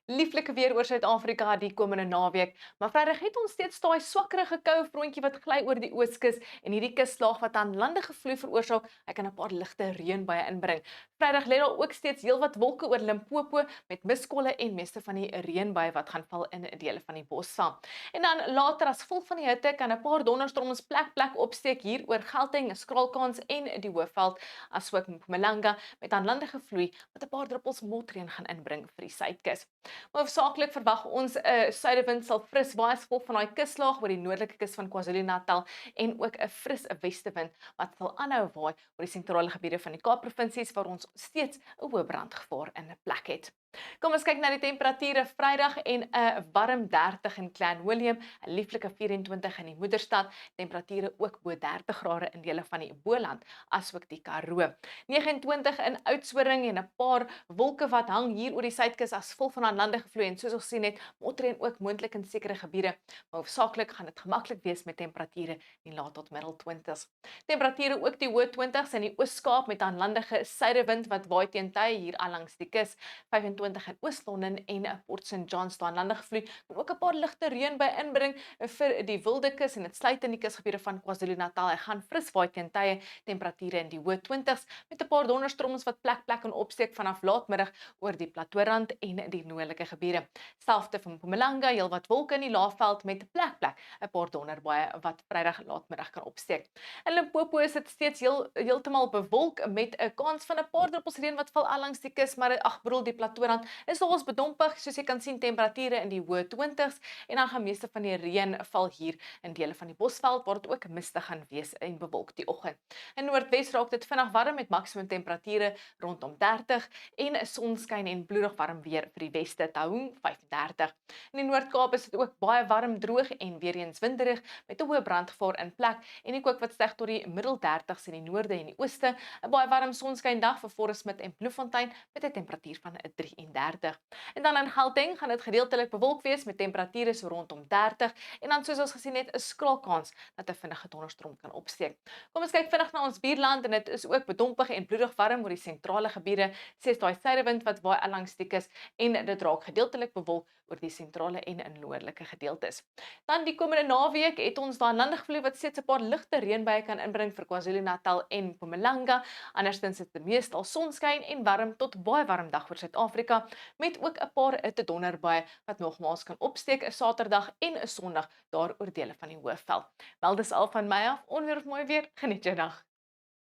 Lieflike weer oor Suid-Afrika die komende naweek, maar Vrydag het ons steeds daai swakkerige koue frontjie wat gly oor die ooskus en hierdie kuslaag wat aan landige vloei veroorsaak, hy kan 'n paar ligte reënbuie inbring. Vrydag lê daar ook steeds heelwat wolke oor Limpopo met miskolle en meeste van die reënbuie wat gaan val in dele van die bos saam. En dan later as gevolg van die hitte kan 'n paar donderstorms plek opsteek hier oor Gauteng, Skralkans en die Hoëveld, asook Mpumalanga met aan landige vloei wat 'n paar druppels motreën gaan inbring vir die suidkus. Maar hoofsaaklik verwag ons 'n suidewind sal fris waai as gevolg van daai kuslaag oor die noordelike kus van KwaZulu-Natal en ook 'n fris westewind wat sal aanhou waai oor die sentrale gebiede van die Kaapprovinsies waar ons steeds 'n hoë brandgevaar in 'n plek het. Kom ons kyk na die temperature Vrydag en 'n warm 30 in Clanwilliam, 'n lieflike 24 in die Moederstad, temperature ook bo 30 grade in dele van die Boland, asook die Karoo. 29 in Oudtshoorn en 'n paar wolke wat hang hier oor die suidkus as gevolg van aan landige vloei en soos ons sien het, motreën ook moontlik in sekere gebiede, maar hoofsaaklik gaan dit gemaklik wees met temperature in laat tot middel 20s. Temperature ook die hoë 20s in die Oos-Kaap met aan landige suidewind wat waai teen tye hier al langs die kus. 25 in Oos-London en Port St John staan landige vloei kan ook 'n paar ligte reën by inbring vir die wilde kus en dit sluit in die kusgebiede van KwaZulu-Natal. Hy gaan fris waai teen tye, temperature in die hoë 20s met 'n paar donderstorms wat plek kan opsteek vanaf laatmiddag oor die Plateaurand en die noordelike gebiede. Selfs vir Mpumalanga, heelwat wolke in die Laagveld met plek 'n paar donderbuie wat Vrydag laatmiddag kan opsteek. In Limpopo is dit steeds heeltemal bewolk met 'n kans van 'n paar druppels reën wat val al langs die kus, maar die Plateaurand is nogals bedompig, soos jy kan sien temperature in die hoë 20s en dan gaan meeste van die reën val hier in dele van die Bosveld waar dit ook mistig gaan wees en bewolk die oggend. In Noordwes raak dit vinnig warm met maksimum temperature rondom 30 en 'n sonskyn en bloedig warm weer vir die weste, Taung 35. In die Noord-Kaap is dit ook baie warm, droog en weer eens winderig met 'n hoë brandgevaar in plek en die kook wat styg tot die middel 30s in die noorde en die ooste. 'n Baie warm sonskyn dag vir Forest Smith en Bloemfontein met 'n temperatuur van 33. En dan in Gauteng gaan dit gedeeltelik bewolk wees met temperature so rondom 30 en dan soos ons gesien het 'n skraalkans dat 'n vinnige donderstorm kan opsteek. Kom ons kyk vinnig na ons buurland en dit is ook bedompig en bloedig warm oor die sentrale gebiede. Sies daai suidewind wat waai al langs die kus en dit raak gedeeltelik bewolk oor die sentrale en noordelike gedeeltes. Dan die komende naweek het ons daar landige vloei wat steeds 'n paar ligte reënbuie kan inbring vir KwaZulu-Natal en Mpumalanga. Andersins is dit meestal sonskyn en warm tot baie warm dag vir Suid-Afrika met ook 'n paar donderbuie wat nogmaals kan opsteek 'n Saterdag en 'n Sondag daar oor dele van die Hoëveld. Wel dis al van my af. Onweer of mooi weer, geniet jou dag.